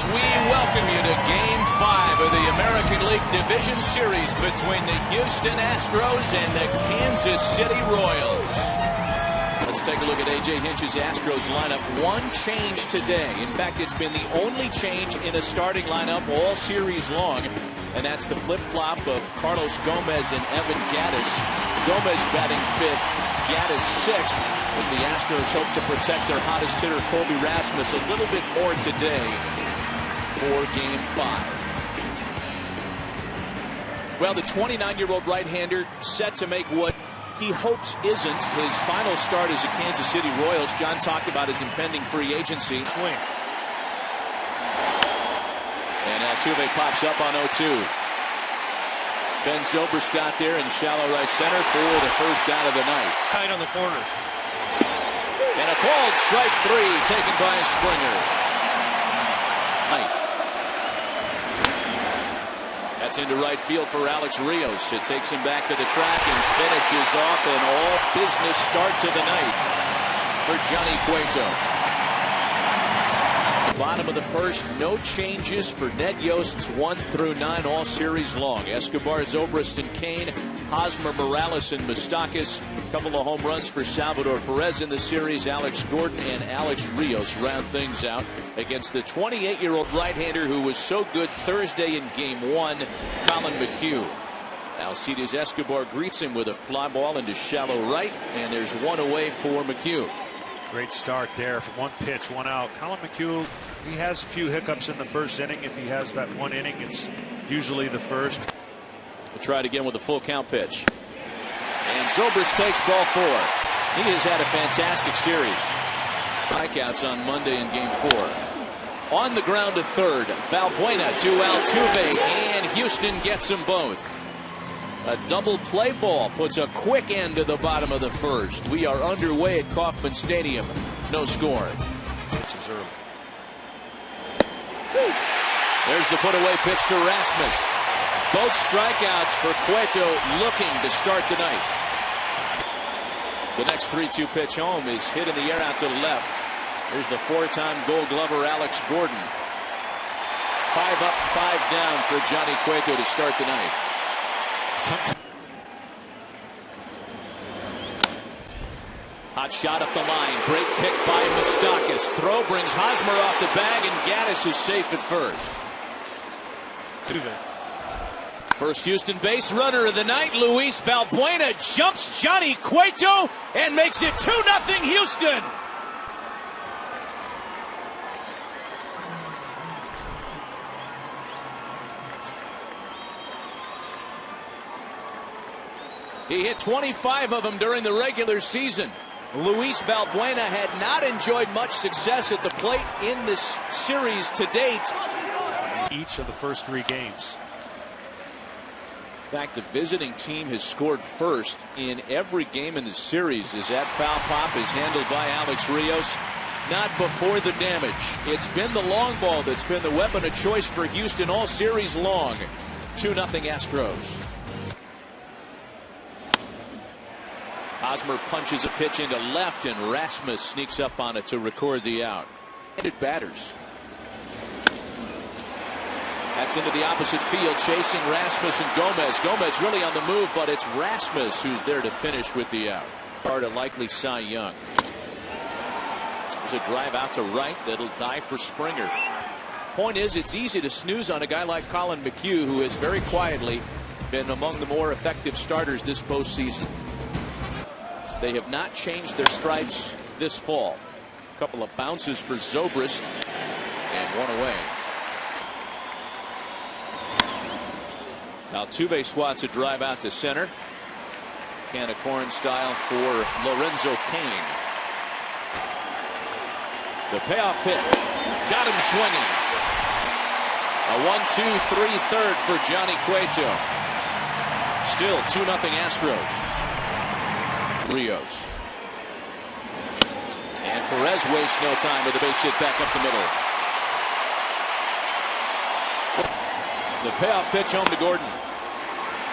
As we welcome you to Game 5 of the American League Division Series between the Houston Astros and the Kansas City Royals. Let's take a look at A.J. Hinch's Astros lineup. One change today. In fact, it's been the only change in a starting lineup all series long, and that's the flip-flop of Carlos Gomez and Evan Gattis. Gomez batting fifth, Gattis sixth, as the Astros hope to protect their hottest hitter, Colby Rasmus, a little bit more today for Game 5. Well, the 29-year-old right-hander set to make what he hopes isn't his final start as a Kansas City Royals. John talked about his impending free agency. Swing. And Altuve pops up on 0-2. Ben Zobrist got there in shallow right center for the first out of the night. Tight on the corners. And a called strike three taken by Springer. That's into right field for Alex Rios. It takes him back to the track and finishes off an all-business start to the night for Johnny Cueto. Bottom of the first, no changes for Ned Yost's 1 through 9 all series long. Escobar, Zobrist, and Kane, Hosmer, Morales, and Moustakas. A couple of home runs for Salvador Perez in the series. Alex Gordon and Alex Rios round things out against the 28-year-old right-hander who was so good Thursday in Game 1, Colin McHugh. Alcides Escobar greets him with a fly ball into shallow right, and there's one away for McHugh. Great start there. One pitch, one out. Colin McHugh, he has a few hiccups in the first inning. If he has that one inning, it's usually the first. We'll try it again with a full count pitch. And Zobrist takes ball 4. He has had a fantastic series. Strikeouts on Monday in Game 4. On the ground to third. Valbuena to Altuve, and Houston gets them both. A double play ball puts a quick end to the bottom of the first. We are underway at Kauffman Stadium. No score. Pitches early. There's the put-away pitch to Rasmus. Both strikeouts for Cueto, looking to start the night. The next 3-2 pitch home is hit in the air out to the left. There's the 4-time Gold Glover Alex Gordon. 5 up, 5 down for Johnny Cueto to start the night. Hot shot up the line. Great pick by Moustakas. Throw brings Hosmer off the bag, and Gattis is safe at first. First Houston base runner of the night, Luis Valbuena, jumps Johnny Cueto and makes it 2-0 Houston. He hit 25 of them during the regular season. Luis Valbuena had not enjoyed much success at the plate in this series to date. Each of the first 3 games. In fact, the visiting team has scored first in every game in the series as that foul pop is handled by Alex Rios. Not before the damage. It's been the long ball that's been the weapon of choice for Houston all series long. 2-0 Astros. Hosmer punches a pitch into left, and Rasmus sneaks up on it to record the out. Handed batters. That's into the opposite field, chasing Rasmus and Gomez. Gomez really on the move, but it's Rasmus who's there to finish with the out. Part of likely Cy Young. There's a drive out to right that'll die for Springer. Point is, it's easy to snooze on a guy like Colin McHugh, who has very quietly been among the more effective starters this postseason. They have not changed their stripes this fall. A couple of bounces for Zobrist, and one away. Altuve swats a drive out to center. Can of corn style for Lorenzo Kane. The payoff pitch. Got him swinging. A 1-2-3 third for Johnny Cueto. Still 2-0 Astros. Rios. And Perez wastes no time with a base hit back up the middle. The payoff pitch home to Gordon.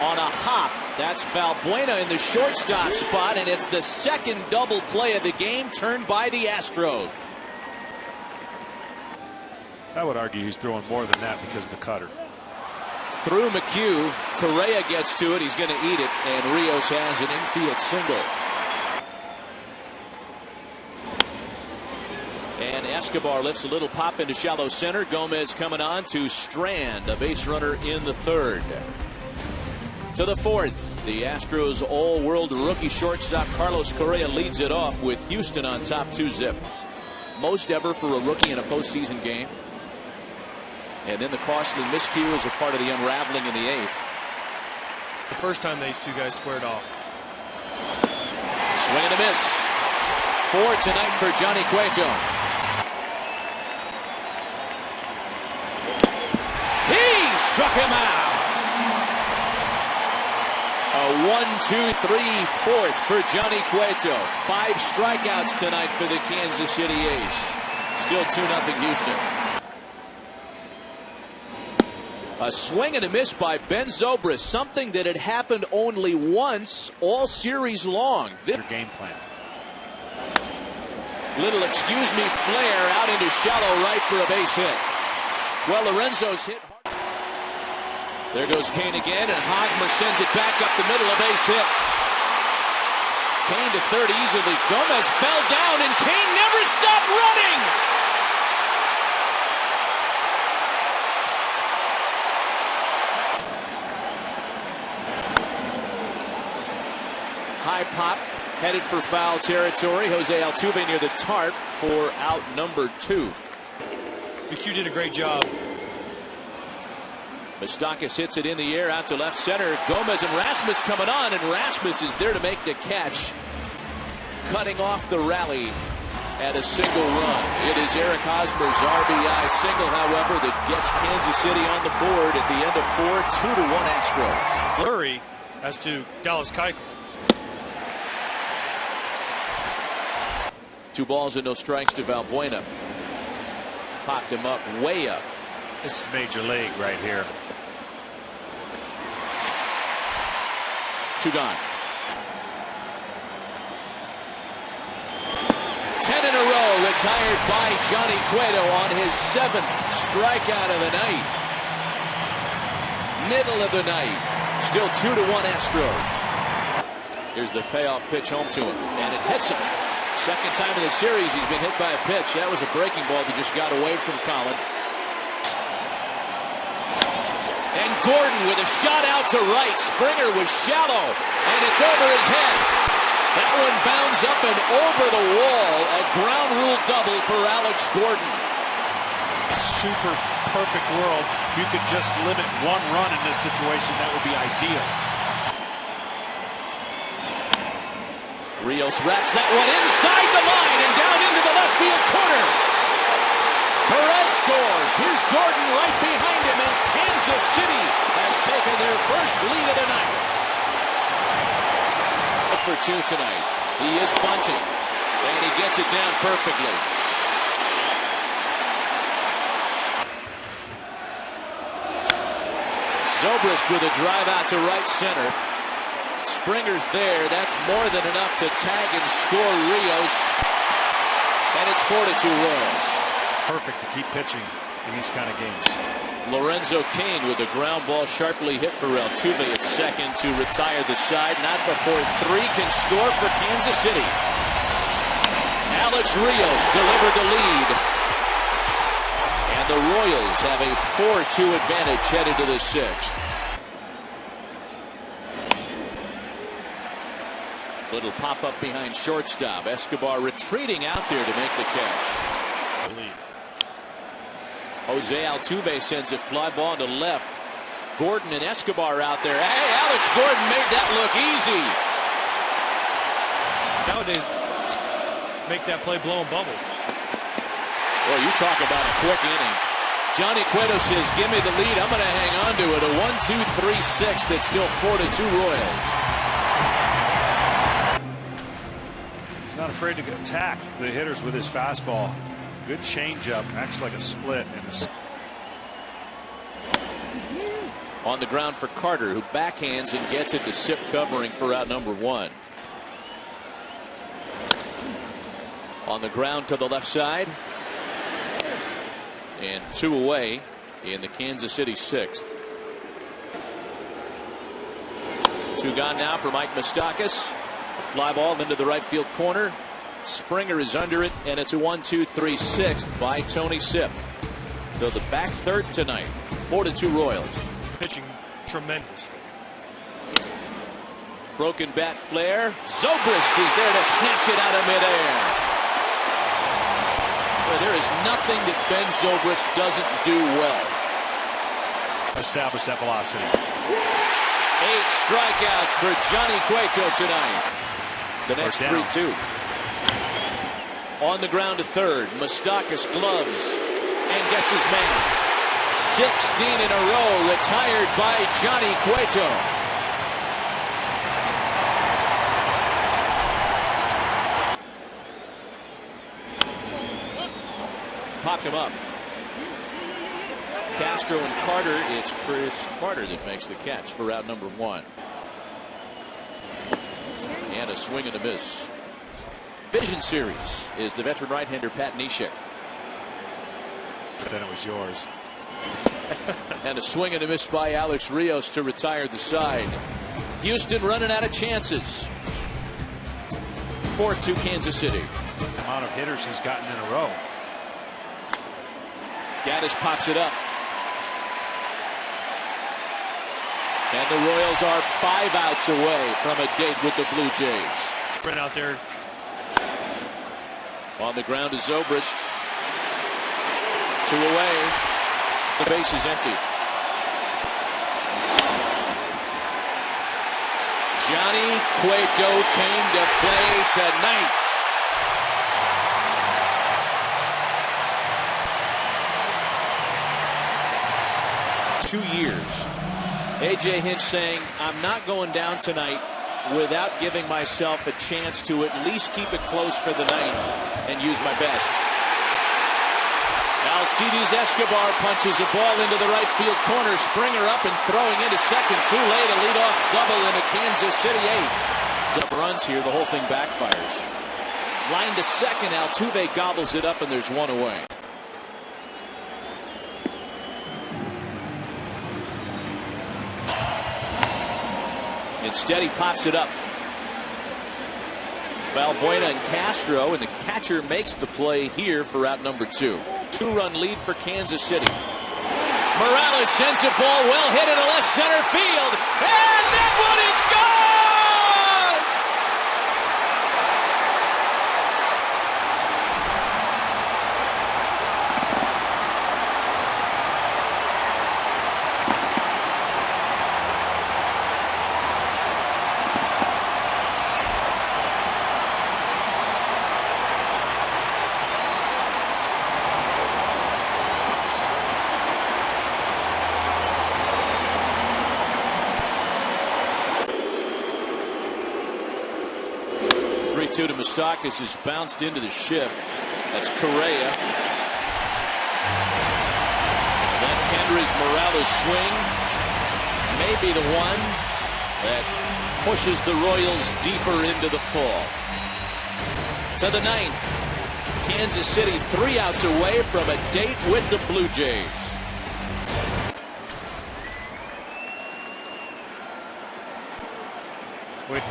On a hop. That's Valbuena in the shortstop spot, and it's the second double play of the game turned by the Astros. I would argue he's throwing more than that because of the cutter. Through McHugh, Correa gets to it. He's going to eat it, and Rios has an infield single. And Escobar lifts a little pop into shallow center. Gomez coming on to strand a base runner in the third. To the fourth, the Astros all-world rookie shortstop Carlos Correa leads it off with Houston on top 2-zip. Most ever for a rookie in a postseason game. And then the costly miscue is a part of the unraveling in the eighth. The first time these two guys squared off. Swing and a miss. 4 tonight for Johnny Cueto. He struck him out. A 1-2-3-4 for Johnny Cueto. 5 strikeouts tonight for the Kansas City A's. Still 2-0 Houston. A swing and a miss by Ben Zobrist, something that had happened only once all series long. Your game plan. Little excuse me flare out into shallow right for a base hit. Well, Lorenzo's hit hard. There goes Kane again, and Hosmer sends it back up the middle, a base hit. Kane to third easily. Gomez fell down, and Kane never stopped running. High pop, headed for foul territory. Jose Altuve near the tarp for out number 2. McHugh did a great job. Moustakas hits it in the air out to left center. Gomez and Rasmus coming on, and Rasmus is there to make the catch, cutting off the rally at a single run. It is Eric Hosmer's RBI single, however, that gets Kansas City on the board at the end of 4, 2-1 Astros. Flurry as to Dallas Keuchel. 2 balls and no strikes to Valbuena. Popped him up, way up. This is major league right here. 2 gone. 10 in a row retired by Johnny Cueto on his 7th strikeout of the night. Middle of the night. Still 2-1 Astros. Here's the payoff pitch home to him, and it hits him. Second time in the series he's been hit by a pitch. That was a breaking ball that just got away from Colin. And Gordon with a shot out to right. Springer was shallow, and it's over his head. That one bounds up and over the wall. A ground rule double for Alex Gordon. Super perfect world. If you could just limit 1 run in this situation, that would be ideal. Rios wraps that one inside the line and down into the left field corner. Perez scores. Here's Gordon right behind him, and Kansas City has taken their first lead of the night. For 2 tonight. He is bunting, and he gets it down perfectly. Zobrist with a drive out to right center. Springer's there. That's more than enough to tag and score Rios. And it's 4-2 Royals. Perfect to keep pitching in these kind of games. Lorenzo Cain with a ground ball sharply hit for Altuve at second to retire the side. Not before 3 can score for Kansas City. Alex Rios delivered the lead. And the Royals have a 4-2 advantage headed to the 6th. Little pop-up behind shortstop. Escobar retreating out there to make the catch. Jose Altuve sends a fly ball to left. Gordon and Escobar out there. Hey, Alex Gordon made that look easy. Nowadays, make that play blowing bubbles. Well, you talk about a quick inning. Johnny Cueto says, give me the lead. I'm going to hang on to it. A 1-2-3-6 that's still 4-2 Royals. Not afraid to attack the hitters with his fastball. Good changeup, acts like a split. On the ground for Carter, who backhands and gets it to Sip covering for out number 1. On the ground to the left side. And 2 away in the Kansas City 6th. 2 gone now for Mike Moustakas. A fly ball into the right field corner. Springer is under it, and it's a 1-2-3 6th by Tony Sipp. So the back third tonight, 4-2 Royals. Pitching tremendous. Broken bat flare. Zobrist is there to snatch it out of midair. Well, there is nothing that Ben Zobrist doesn't do well. Establish that velocity. 8 strikeouts for Johnny Cueto tonight. The next 3-2. On the ground to third. Moustakas gloves and gets his man. 16 in a row retired by Johnny Cueto. Popped him up. Castro and Carter. It's Chris Carter that makes the catch for out number 1. And a swing and a miss. Division series is the veteran right-hander Pat Neshek. But then it was yours. And a swing and a miss by Alex Rios to retire the side. Houston running out of chances. 4-2 Kansas City. The amount of hitters he's gotten in a row. Gaddis pops it up. And the Royals are 5 outs away from a date with the Blue Jays. Sprint out there. On the ground is Zobrist. 2 away. The base is empty. Johnny Cueto came to play tonight. Two years. A.J. Hinch saying, I'm not going down tonight without giving myself a chance to at least keep it close for the 9th and use my best. Alcides Escobar punches a ball into the right field corner. Springer up and throwing into second. Too late. A leadoff double in a Kansas City 8. Up runs here. The whole thing backfires. Line to second. Altuve gobbles it up and there's 1 away. Instead, he pops it up. Valbuena and Castro, and the catcher makes the play here for out number 2. 2-run lead for Kansas City. Morales sends a ball well hit into left center field, and that one is gone! To Moustakas is bounced into the shift. That's Correa. That Kendrys Morales swing may be the one that pushes the Royals deeper into the fall. To the 9th. Kansas City 3 outs away from a date with the Blue Jays. Wait.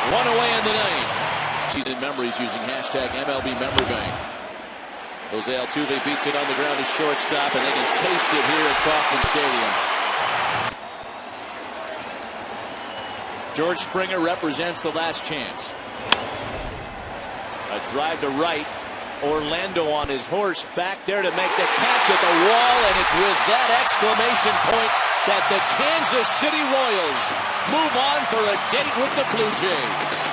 One away in the 9th. Season memories using hashtag MLB Memory Bank. Jose Altuve beats it on the ground to shortstop, and they can taste it here at Kauffman Stadium. George Springer represents the last chance. A drive to right. Orlando on his horse back there to make the catch at the wall, and it's with that exclamation point that the Kansas City Royals move on for a date with the Blue Jays.